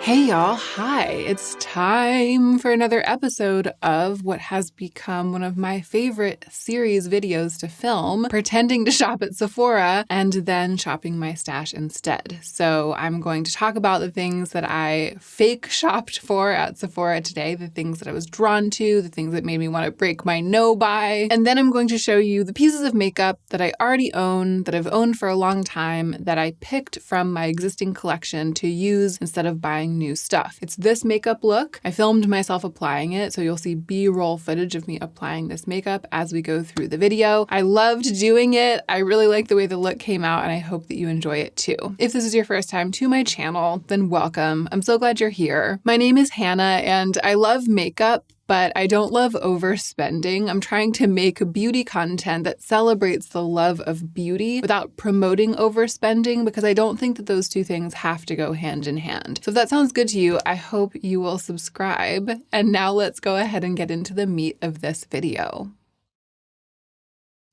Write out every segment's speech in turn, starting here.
Hey y'all, hi. It's time for another episode of what has become one of my favorite series videos to film, pretending to shop at Sephora and then shopping my stash instead. So I'm going to talk about the things that I fake shopped for at Sephora today, the things that I was drawn to, the things that made me want to break my no buy. And then I'm going to show you the pieces of makeup that I already own, that I've owned for a long time, that I picked from my existing collection to use instead of buying new stuff. It's this makeup look. I filmed myself applying it, so you'll see B-roll footage of me applying this makeup as we go through the video. I loved doing it. I really like the way the look came out, and I hope that you enjoy it too. If this is your first time to my channel, then welcome. I'm so glad you're here. My name is Hannah, and I love makeup, but I don't love overspending. I'm trying to make beauty content that celebrates the love of beauty without promoting overspending, because I don't think that those two things have to go hand in hand. So if that sounds good to you, I hope you will subscribe. And now let's go ahead and get into the meat of this video.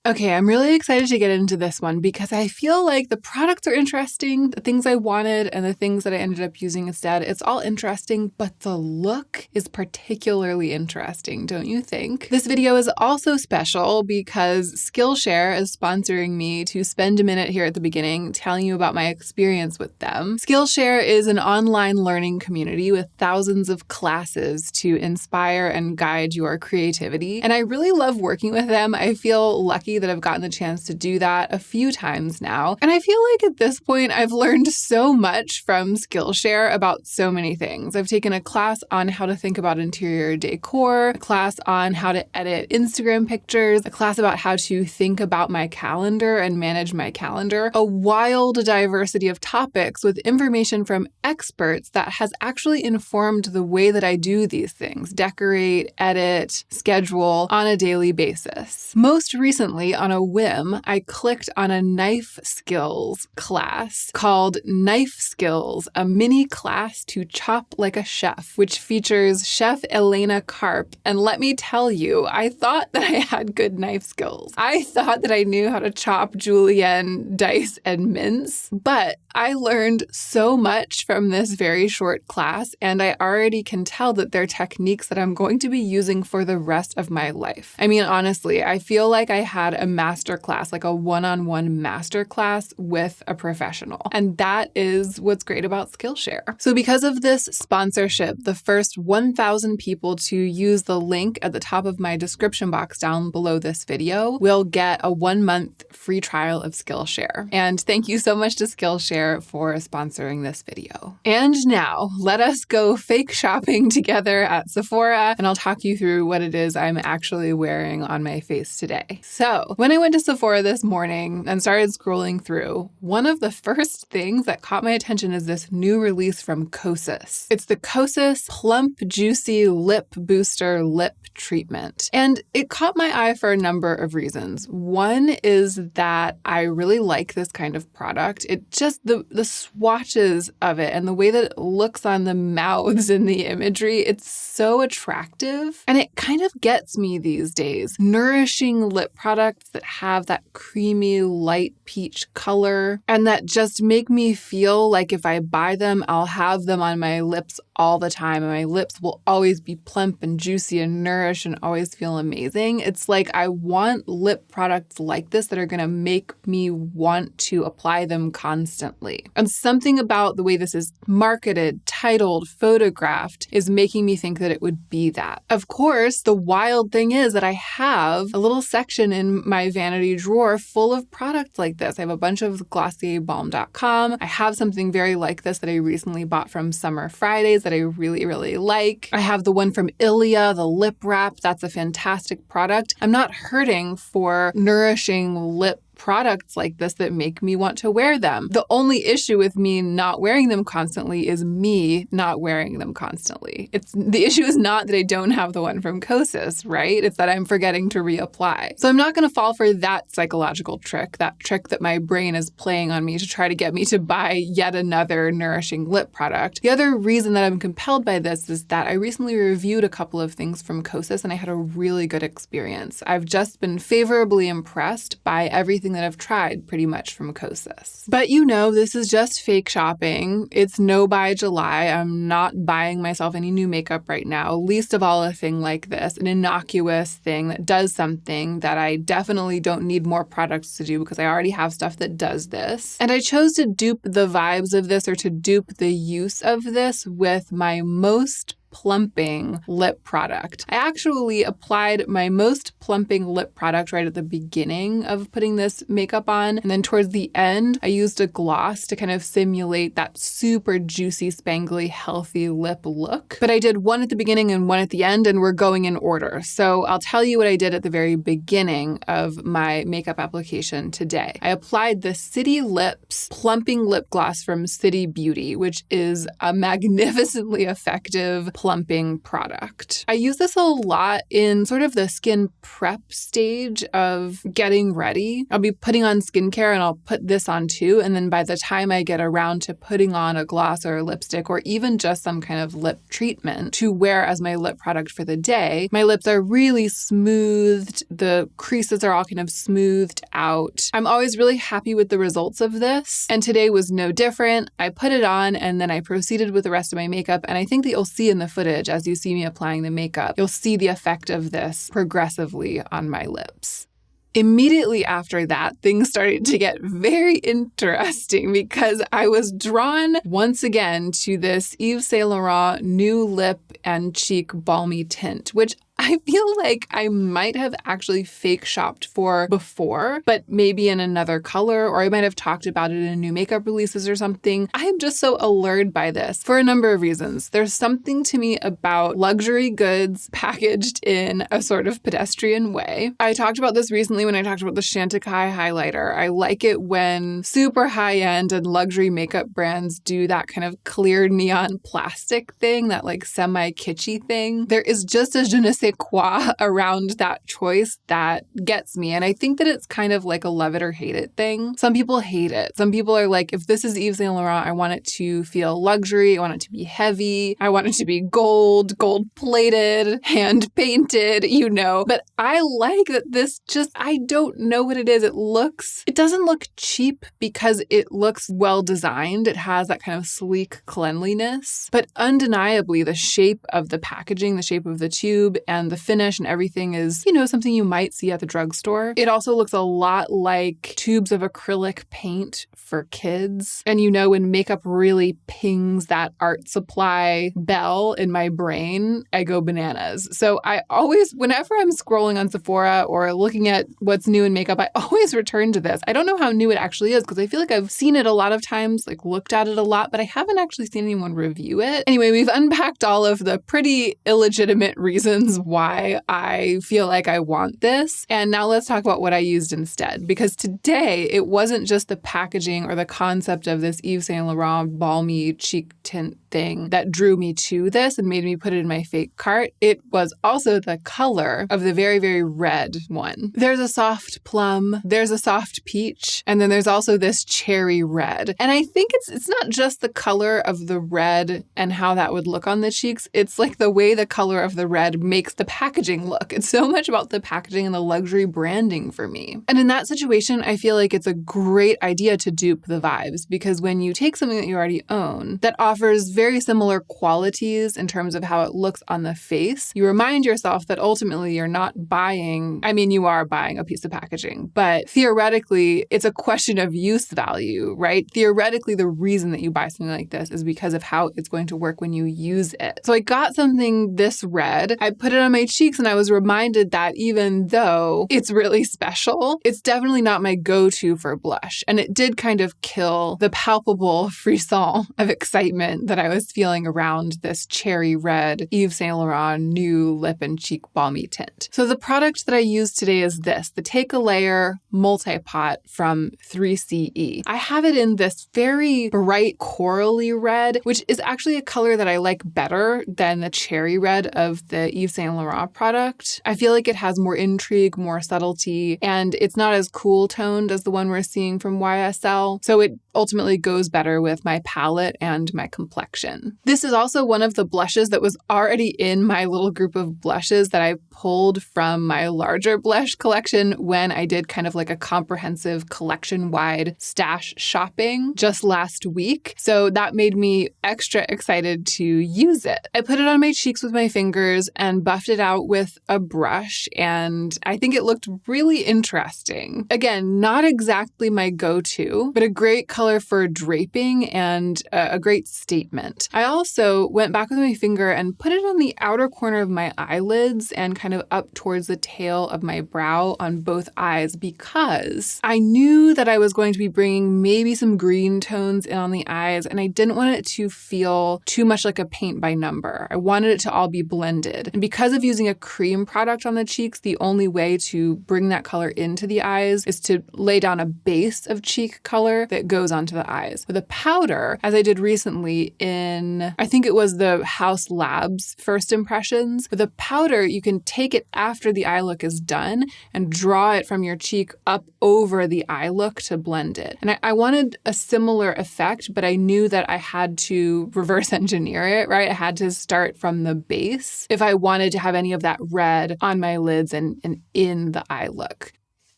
Okay, I'm really excited to get into this one because I feel like the products are interesting, the things I wanted and the things that I ended up using instead. It's all interesting, but the look is particularly interesting, don't you think? This video is also special because Skillshare is sponsoring me to spend a minute here at the beginning telling you about my experience with them. Skillshare is an online learning community with thousands of classes to inspire and guide your creativity. And I really love working with them. I feel lucky that I've gotten the chance to do that a few times now. And I feel like at this point, I've learned so much from Skillshare about so many things. I've taken a class on how to think about interior decor, a class on how to edit Instagram pictures, a class about how to think about my calendar and manage my calendar, a wild diversity of topics with information from experts that has actually informed the way that I do these things, decorate, edit, schedule on a daily basis. Most recently, on a whim, I clicked on a knife skills class called Knife Skills, a mini class to chop like a chef, which features Chef Elena Karp. And let me tell you, I thought that I had good knife skills. I thought that I knew how to chop julienne, dice, and mince, but I learned so much from this very short class, and I already can tell that they're techniques that I'm going to be using for the rest of my life. I mean, honestly, I feel like I had a masterclass, like a one-on-one masterclass with a professional. And that is what's great about Skillshare. So because of this sponsorship, the first 1,000 people to use the link at the top of my description box down below this video will get a 1-month free trial of Skillshare. And thank you so much to Skillshare for sponsoring this video. And now let us go fake shopping together at Sephora, and I'll talk you through what it is I'm actually wearing on my face today. So when I went to Sephora this morning and started scrolling through, one of the first things that caught my attention is this new release from KOSAS. It's the KOSAS Plump Juicy Lip Booster Lip Treatment. And it caught my eye for a number of reasons. One is that I really like this kind of product. It just, the swatches of it and the way that it looks on the mouths in the imagery, it's so attractive. And it kind of gets me these days. Nourishing lip products that have that creamy light peach color and that just make me feel like if I buy them, I'll have them on my lips all the time and my lips will always be plump and juicy and nourished and always feel amazing. It's like I want lip products like this that are going to make me want to apply them constantly. And something about the way this is marketed, titled, photographed is making me think that it would be that. Of course, the wild thing is that I have a little section in my vanity drawer full of products like this. I have a bunch of GlossierBalm.com. I have something very like this that I recently bought from Summer Fridays that I really, really like. I have the one from Ilia, the lip wrap. That's a fantastic product. I'm not hurting for nourishing lip products like this that make me want to wear them. The only issue with me not wearing them constantly is me not wearing them constantly. The issue is not that I don't have the one from KOSAS, right? It's that I'm forgetting to reapply. So I'm not going to fall for that psychological trick, that trick that my brain is playing on me to try to get me to buy yet another nourishing lip product. The other reason that I'm compelled by this is that I recently reviewed a couple of things from KOSAS and I had a really good experience. I've just been favorably impressed by everything everything that I've tried pretty much from KOSAS. But you know, this is just fake shopping. It's no buy July. I'm not buying myself any new makeup right now, least of all a thing like this, an innocuous thing that does something that I definitely don't need more products to do because I already have stuff that does this. And I chose to dupe the vibes of this, or to dupe the use of this, with my most plumping lip product. I actually applied my most plumping lip product right at the beginning of putting this makeup on. And then towards the end, I used a gloss to kind of simulate that super juicy, spangly, healthy lip look. But I did one at the beginning and one at the end, and we're going in order. So I'll tell you what I did at the very beginning of my makeup application today. I applied the City Lips Plumping Lip Gloss from City Beauty, which is a magnificently effective plumping product. I use this a lot in sort of the skin prep stage of getting ready. I'll be putting on skincare and I'll put this on too. And then by the time I get around to putting on a gloss or a lipstick, or even just some kind of lip treatment to wear as my lip product for the day, my lips are really smoothed. The creases are all kind of smoothed out. I'm always really happy with the results of this. And today was no different. I put it on and then I proceeded with the rest of my makeup. And I think that you'll see in the footage, as you see me applying the makeup, you'll see the effect of this progressively on my lips. Immediately after that, things started to get very interesting because I was drawn once again to this Yves Saint Laurent new lip and cheek balmy tint, which I feel like I might have actually fake shopped for before, but maybe in another color, or I might have talked about it in new makeup releases or something. I am just so allured by this for a number of reasons. There's something to me about luxury goods packaged in a sort of pedestrian way. I talked about this recently when I talked about the Chantecaille highlighter. I like it when super high-end and luxury makeup brands do that kind of clear neon plastic thing, that like semi-kitschy thing. There is just a je ne sais quoi around that choice that gets me. And I think that it's kind of like a love it or hate it thing. Some people hate it. Some people are like, if this is Yves Saint Laurent, I want it to feel luxury. I want it to be heavy. I want it to be gold plated, hand painted, you know. But I like that this just, I don't know what it is. It doesn't look cheap because it looks well designed. It has that kind of sleek cleanliness. But undeniably, the shape of the packaging, the shape of the tube, and the finish and everything is, you know, something you might see at the drugstore. It also looks a lot like tubes of acrylic paint for kids. And you know, when makeup really pings that art supply bell in my brain, I go bananas. So I always, whenever I'm scrolling on Sephora or looking at what's new in makeup, I always return to this. I don't know how new it actually is because I feel like I've seen it a lot of times, like looked at it a lot, but I haven't actually seen anyone review it. Anyway, we've unpacked all of the pretty illegitimate reasons why I feel like I want this. And now let's talk about what I used instead. Because today, it wasn't just the packaging or the concept of this Yves Saint Laurent balmy cheek tint thing that drew me to this and made me put it in my fake cart. It was also the color of the very, very red one. There's a soft plum, there's a soft peach, and then there's also this cherry red. And I think it's not just the color of the red and how that would look on the cheeks. It's like the way the color of the red makes the packaging look. It's so much about the packaging and the luxury branding for me. And in that situation, I feel like it's a great idea to dupe the vibes, because when you take something that you already own that offers very similar qualities in terms of how it looks on the face, you remind yourself that ultimately you're not buying, I mean, you are buying a piece of packaging, but theoretically, it's a question of use value, right? Theoretically, the reason that you buy something like this is because of how it's going to work when you use it. So I got something this red, I put it on my cheeks, and I was reminded that even though it's really special, it's definitely not my go-to for blush. And it did kind of kill the palpable frisson of excitement that I was feeling around this cherry red Yves Saint Laurent new lip and cheek balmy tint. So the product that I used today is this, the Take a Layer Multi-Pot from 3CE. I have it in this very bright corally red, which is actually a color that I like better than the cherry red of the Yves Saint Laurent product. I feel like it has more intrigue, more subtlety, and it's not as cool toned as the one we're seeing from YSL. So it ultimately goes better with my palette and my complexion. collection. This is also one of the blushes that was already in my little group of blushes that I pulled from my larger blush collection when I did kind of like a comprehensive collection-wide stash shopping just last week. So that made me extra excited to use it. I put it on my cheeks with my fingers and buffed it out with a brush, and I think it looked really interesting. Again, not exactly my go-to, but a great color for draping and a great statement. I also went back with my finger and put it on the outer corner of my eyelids and kind of up towards the tail of my brow on both eyes because I knew that I was going to be bringing maybe some green tones in on the eyes, and I didn't want it to feel too much like a paint by number. I wanted it to all be blended. And because of using a cream product on the cheeks, the only way to bring that color into the eyes is to lay down a base of cheek color that goes onto the eyes. With a powder, as I did recently in, I think it was the House Labs First Impressions, with a powder, you can take it after the eye look is done and draw it from your cheek up over the eye look to blend it. And I wanted a similar effect, but I knew that I had to reverse engineer it, right? I had to start from the base if I wanted to have any of that red on my lids and in the eye look.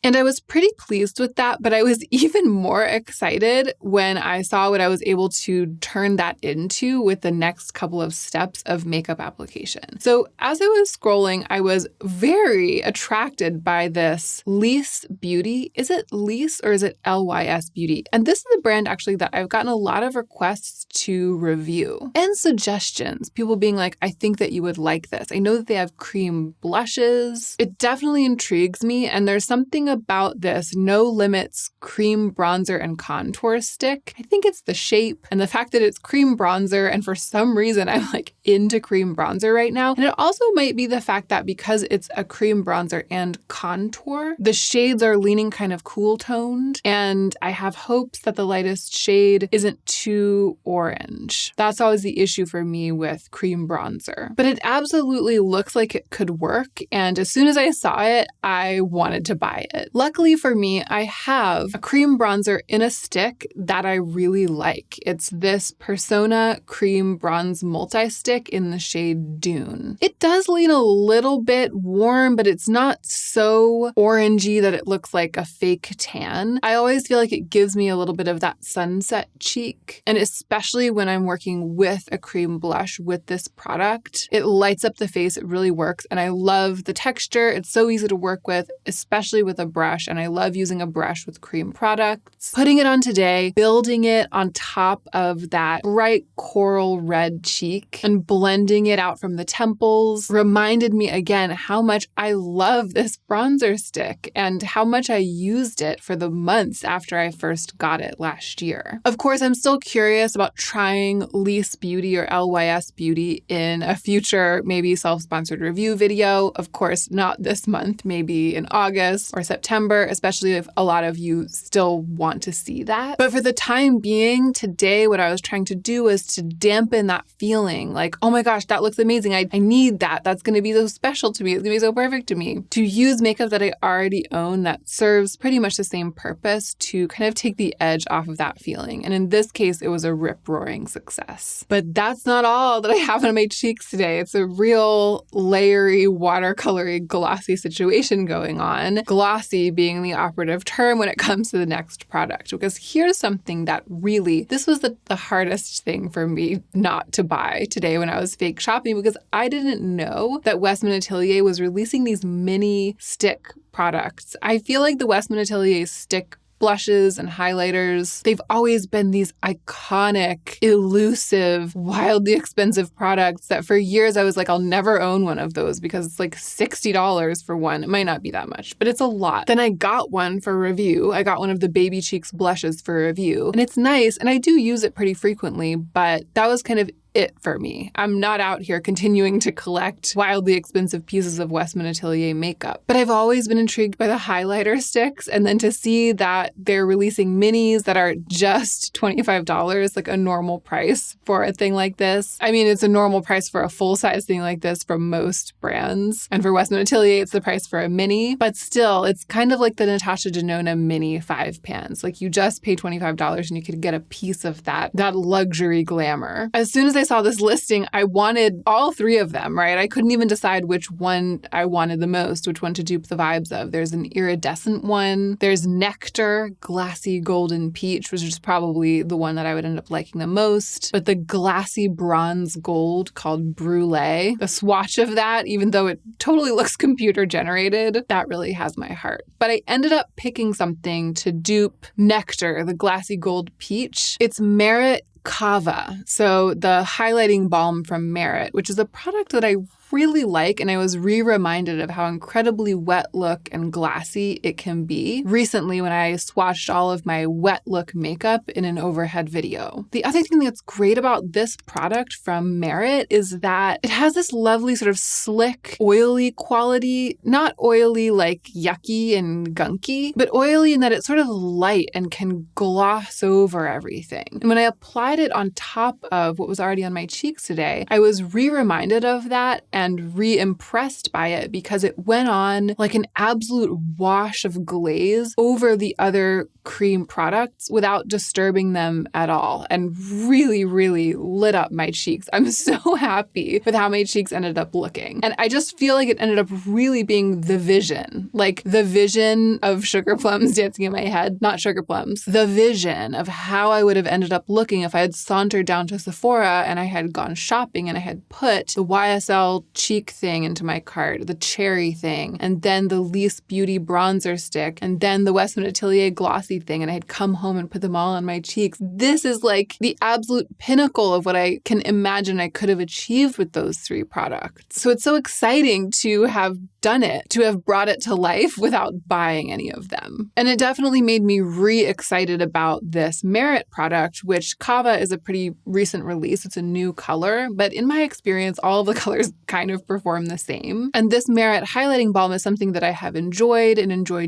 And I was pretty pleased with that, but I was even more excited when I saw what I was able to turn that into with the next couple of steps of makeup application. So as I was scrolling, I was very attracted by this Lys Beauty. Is it Lys or is it Lys Beauty? And this is a brand actually that I've gotten a lot of requests to review and suggestions. People being like, I think that you would like this. I know that they have cream blushes. It definitely intrigues me. And there's something about this No Limits cream bronzer and contour stick. I think it's the shape and the fact that it's cream bronzer, and for some reason I'm like into cream bronzer right now. And it also might be the fact that because it's a cream bronzer and contour, the shades are leaning kind of cool toned, and I have hopes that the lightest shade isn't too orange. That's always the issue for me with cream bronzer. But it absolutely looks like it could work, and as soon as I saw it, I wanted to buy it. Luckily for me, I have a cream bronzer in a stick that I really like. It's this Persona Cream Bronze Multi-Stick in the shade Dune. It does lean a little bit warm, but it's not so orangey that it looks like a fake tan. I always feel like it gives me a little bit of that sunset cheek, and especially when I'm working with a cream blush with this product, it lights up the face. It really works, and I love the texture. It's so easy to work with, especially with a brush, and I love using a brush with cream products. Putting it on today, building it on top of that bright coral red cheek and blending it out from the temples reminded me again how much I love this bronzer stick and how much I used it for the months after I first got it last year. Of course, I'm still curious about trying Lys Beauty or Lys Beauty in a future, maybe self-sponsored review video. Of course, not this month, maybe in August or September, especially if a lot of you still want to see that. But for the time being, today, what I was trying to do was to dampen that feeling like, oh my gosh, that looks amazing. I need that. That's going to be so special to me. It's going to be so perfect to me. To use makeup that I already own that serves pretty much the same purpose to kind of take the edge off of that feeling. And in this case, it was a rip-roaring success. But that's not all that I have on my cheeks today. It's a real layery, watercolory, glossy situation going on. Glossy being the operative term when it comes to the next product. Because here's something that really, this was the hardest thing for me not to buy today when I was fake shopping, because I didn't know that Westman Atelier was releasing these mini stick products. I feel like the Westman Atelier stick blushes and highlighters, they've always been these iconic, elusive, wildly expensive products that for years I was like, I'll never own one of those because it's like $60 for one. It might not be that much, but it's a lot. Then I got one for review. I got one of the Baby Cheeks blushes for review, and it's nice, and I do use it pretty frequently, but that was kind of it for me. I'm not out here continuing to collect wildly expensive pieces of Westman Atelier makeup. But I've always been intrigued by the highlighter sticks, and then to see that they're releasing minis that are just $25, like a normal price for a thing like this. I mean, it's a normal price for a full-size thing like this from most brands. And for Westman Atelier, it's the price for a mini. But still, it's kind of like the Natasha Denona mini 5 pans. Like you just pay $25 and you could get a piece of that luxury glamour. As soon as I saw this listing, I wanted all 3 of them, right? I couldn't even decide which one I wanted the most, which one to dupe the vibes of. There's an iridescent one. There's Nectar, glassy golden peach, which is probably the one that I would end up liking the most. But the glassy bronze gold called Brulee, the swatch of that, even though it totally looks computer generated, that really has my heart. But I ended up picking something to dupe Nectar, the glassy gold peach. It's Merit Kava, so the highlighting balm from Merit, which is a product that I really like, and I was reminded of how incredibly wet look and glassy it can be recently when I swatched all of my wet look makeup in an overhead video. The other thing that's great about this product from Merit is that it has this lovely sort of slick, oily quality, not oily like yucky and gunky, but oily in that it's sort of light and can gloss over everything. And when I applied it on top of what was already on my cheeks today, I was reminded of that and re-impressed by it because it went on like an absolute wash of glaze over the other cream products without disturbing them at all, and really, really lit up my cheeks. I'm so happy with how my cheeks ended up looking. And I just feel like it ended up really being the vision, like the vision of sugar plums dancing in my head, not sugar plums, the vision of how I would have ended up looking if I had sauntered down to Sephora and I had gone shopping and I had put the YSL cheek thing into my cart, the cherry thing, and then the Lease Beauty bronzer stick, and then the Westman Atelier glossy thing, and I had come home and put them all on my cheeks. This is like the absolute pinnacle of what I can imagine I could have achieved with those 3 products. So it's so exciting to have done it, to have brought it to life without buying any of them. And it definitely made me re-excited about this Merit product, which Kava is a pretty recent release. It's a new color, but in my experience, all of the colors kind of perform the same. And this Merit highlighting balm is something that I have enjoyed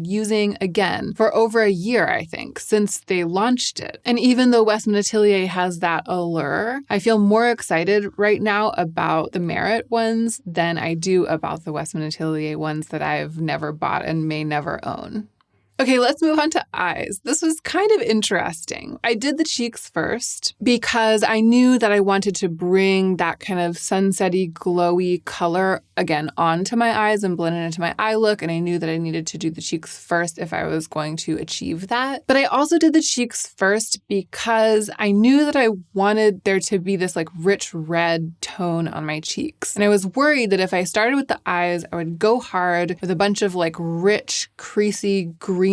using, again, for over a year, I think, since they launched it. And even though Westman Atelier has that allure, I feel more excited right now about the Merit ones than I do about the Westman Atelier ones that I've never bought and may never own. Okay, let's move on to eyes. This was kind of interesting. I did the cheeks first because I knew that I wanted to bring that kind of sunsetty, glowy color again onto my eyes and blend it into my eye look. And I knew that I needed to do the cheeks first if I was going to achieve that. But I also did the cheeks first because I knew that I wanted there to be this like rich red tone on my cheeks. And I was worried that if I started with the eyes, I would go hard with a bunch of like rich, creasy, greenish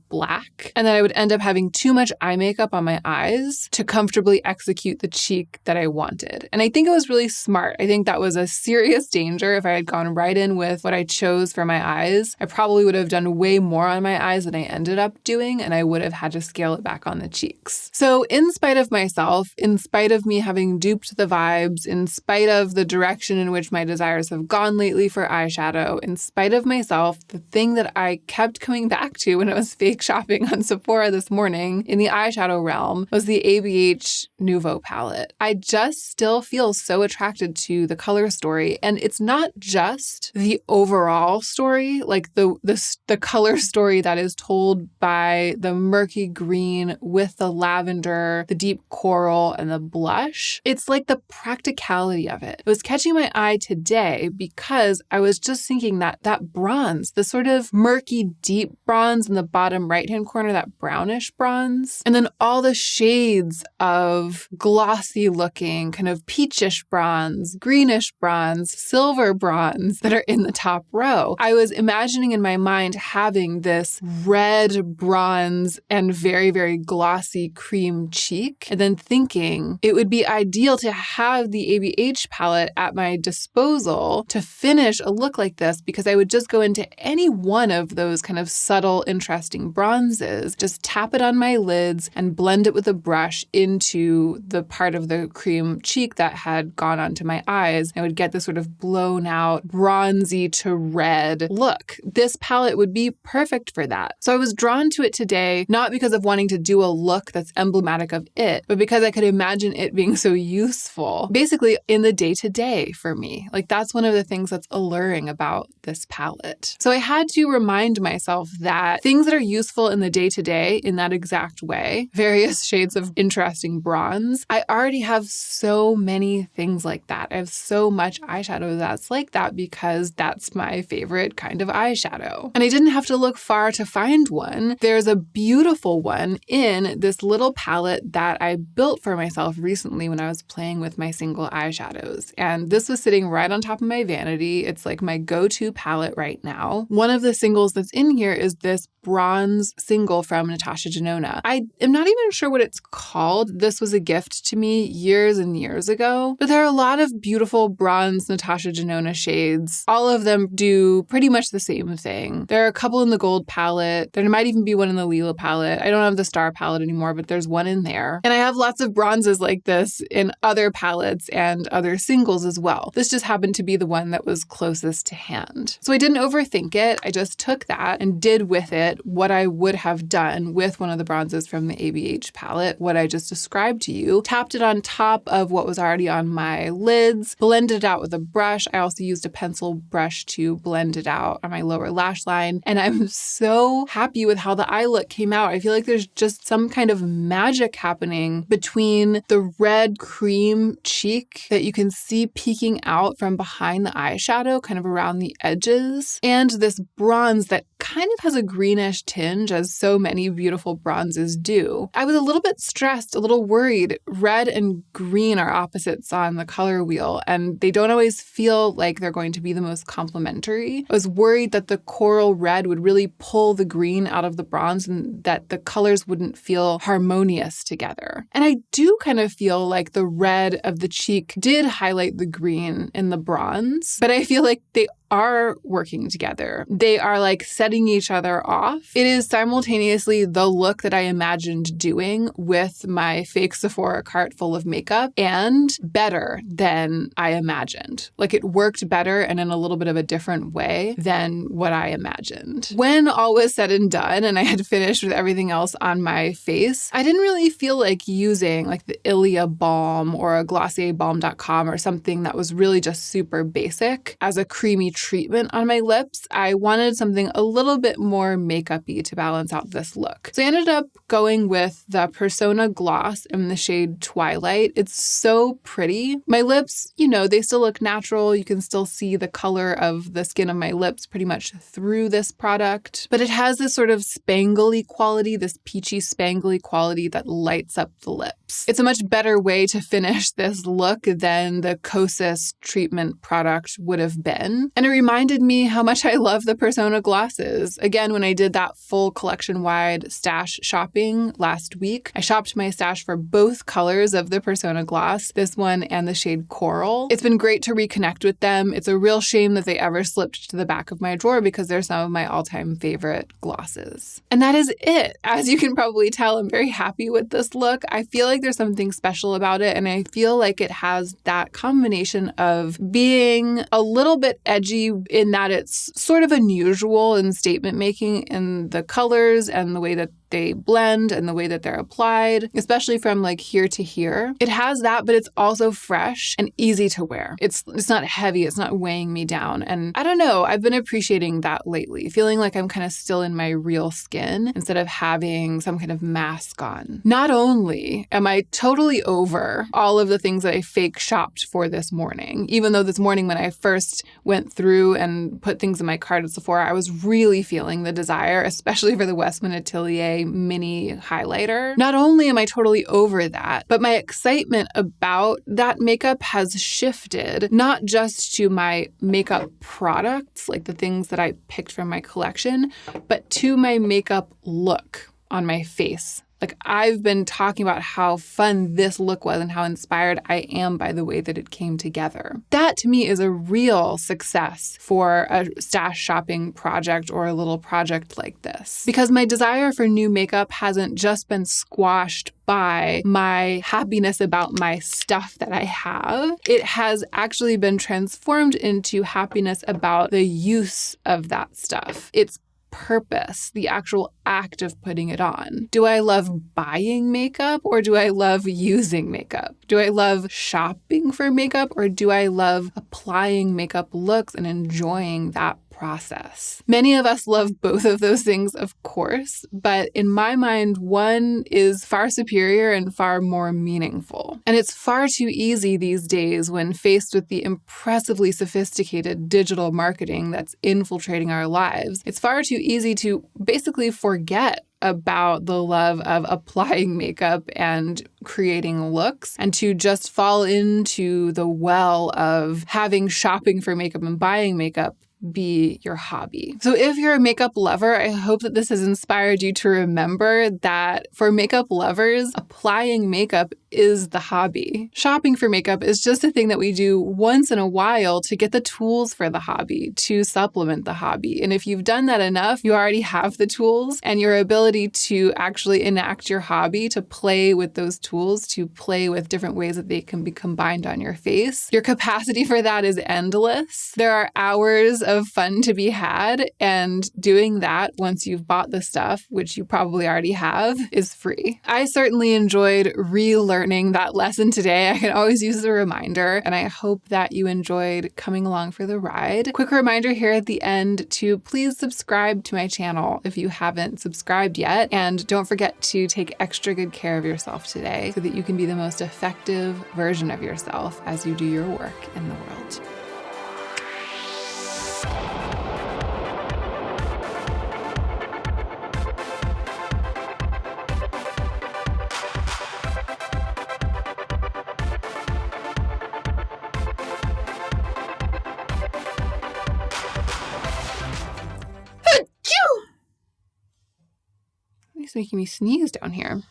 black, and then I would end up having too much eye makeup on my eyes to comfortably execute the cheek that I wanted. And I think it was really smart. I think that was a serious danger. If I had gone right in with what I chose for my eyes, I probably would have done way more on my eyes than I ended up doing, and I would have had to scale it back on the cheeks. So in spite of myself, in spite of me having duped the vibes, in spite of the direction in which my desires have gone lately for eyeshadow, in spite of myself, the thing that I kept coming back to when I was fake shopping on Sephora this morning in the eyeshadow realm was the ABH Nouveau palette. I just still feel so attracted to the color story, and it's not just the overall story, like the color story that is told by the murky green with the lavender, the deep coral, and the blush. It's like the practicality of it. It was catching my eye today because I was just thinking that bronze, the sort of murky deep bronze in the bottom right-hand corner, that brownish bronze, and then all the shades of glossy looking kind of peachish bronze, greenish bronze, silver bronze that are in the top row. I was imagining in my mind having this red bronze and very, very glossy cream cheek, and then thinking it would be ideal to have the ABH palette at my disposal to finish a look like this, because I would just go into any one of those kind of subtle, intricate interesting bronzes, just tap it on my lids and blend it with a brush into the part of the cream cheek that had gone onto my eyes. I would get this sort of blown out, bronzy to red look. This palette would be perfect for that. So I was drawn to it today, not because of wanting to do a look that's emblematic of it, but because I could imagine it being so useful, basically in the day-to-day for me. Like that's one of the things that's alluring about this palette. So I had to remind myself that things that are useful in the day-to-day in that exact way, various shades of interesting bronze, I already have so many things like that. I have so much eyeshadow that's like that because that's my favorite kind of eyeshadow. And I didn't have to look far to find one. There's a beautiful one in this little palette that I built for myself recently when I was playing with my single eyeshadows. And this was sitting right on top of my vanity. It's like my go-to palette right now. One of the singles that's in here is this bronze single from Natasha Denona. I am not even sure what it's called. This was a gift to me years and years ago, but there are a lot of beautiful bronze Natasha Denona shades. All of them do pretty much the same thing. There are a couple in the gold palette. There might even be one in the Lila palette. I don't have the star palette anymore, but there's one in there. And I have lots of bronzes like this in other palettes and other singles as well. This just happened to be the one that was closest to hand. So I didn't overthink it. I just took that and did with it what I would have done with one of the bronzes from the ABH palette, what I just described to you. Tapped it on top of what was already on my lids, blended it out with a brush. I also used a pencil brush to blend it out on my lower lash line. And I'm so happy with how the eye look came out. I feel like there's just some kind of magic happening between the red cream cheek that you can see peeking out from behind the eyeshadow, kind of around the edges, and this bronze that kind of has a greenish tinge, as so many beautiful bronzes do. I was a little bit stressed, a little worried. Red and green are opposites on the color wheel, and they don't always feel like they're going to be the most complementary. I was worried that the coral red would really pull the green out of the bronze and that the colors wouldn't feel harmonious together. And I do kind of feel like the red of the cheek did highlight the green in the bronze, but I feel like they are working together. They are like setting each other off. It is simultaneously the look that I imagined doing with my fake Sephora cart full of makeup and better than I imagined. Like it worked better and in a little bit of a different way than what I imagined. When all was said and done and I had finished with everything else on my face, I didn't really feel like using like the Ilia balm or a glossierbalm.com or something that was really just super basic as a creamy treatment on my lips. I wanted something a little bit more makeup-y to balance out this look. So I ended up going with the Persona Gloss in the shade Twilight. It's so pretty. My lips, they still look natural. You can still see the color of the skin of my lips pretty much through this product, but it has this sort of spangly quality, this peachy spangly quality that lights up the lips. It's a much better way to finish this look than the KOSAS treatment product would have been. And it reminded me how much I love the Persona glosses. Again, when I did that full collection-wide stash shopping last week, I shopped my stash for both colors of the Persona gloss, this one and the shade Coral. It's been great to reconnect with them. It's a real shame that they ever slipped to the back of my drawer because they're some of my all-time favorite glosses. And that is it. As you can probably tell, I'm very happy with this look. I feel like there's something special about it, and I feel like it has that combination of being a little bit edgy in that it's sort of unusual in statement making in the colors and the way that they blend and the way that they're applied, especially from like here to here. It has that, but it's also fresh and easy to wear. It's not heavy. It's not weighing me down. And I don't know, I've been appreciating that lately, feeling like I'm kind of still in my real skin instead of having some kind of mask on. Not only am I totally over all of the things that I fake shopped for this morning, even though this morning when I first went through and put things in my cart at Sephora, I was really feeling the desire, especially for the Westman Atelier mini highlighter. Not only am I totally over that, but my excitement about that makeup has shifted, not just to my makeup products, like the things that I picked from my collection, but to my makeup look on my face Like, I've been talking about how fun this look was and how inspired I am by the way that it came together. That to me is a real success for a stash shopping project or a little project like this. Because my desire for new makeup hasn't just been squashed by my happiness about my stuff that I have. It has actually been transformed into happiness about the use of that stuff. It's purpose, the actual act of putting it on. Do I love buying makeup or do I love using makeup? Do I love shopping for makeup or do I love applying makeup looks and enjoying that process? Many of us love both of those things, of course, but in my mind, one is far superior and far more meaningful. And it's far too easy these days when faced with the impressively sophisticated digital marketing that's infiltrating our lives. It's far too easy to basically forget about the love of applying makeup and creating looks and to just fall into the well of having shopping for makeup and buying makeup be your hobby. So if you're a makeup lover, I hope that this has inspired you to remember that for makeup lovers, applying makeup is the hobby. Shopping for makeup is just a thing that we do once in a while to get the tools for the hobby, to supplement the hobby. And if you've done that enough, you already have the tools, and your ability to actually enact your hobby, to play with those tools, to play with different ways that they can be combined on your face. Your capacity for that is endless. There are hours of fun to be had, and doing that once you've bought the stuff, which you probably already have, is free. I certainly enjoyed relearning that lesson today. I can always use a reminder, and I hope that you enjoyed coming along for the ride. Quick reminder here at the end to please subscribe to my channel if you haven't subscribed yet, and don't forget to take extra good care of yourself today so that you can be the most effective version of yourself as you do your work in the world. He's making me sneeze down here.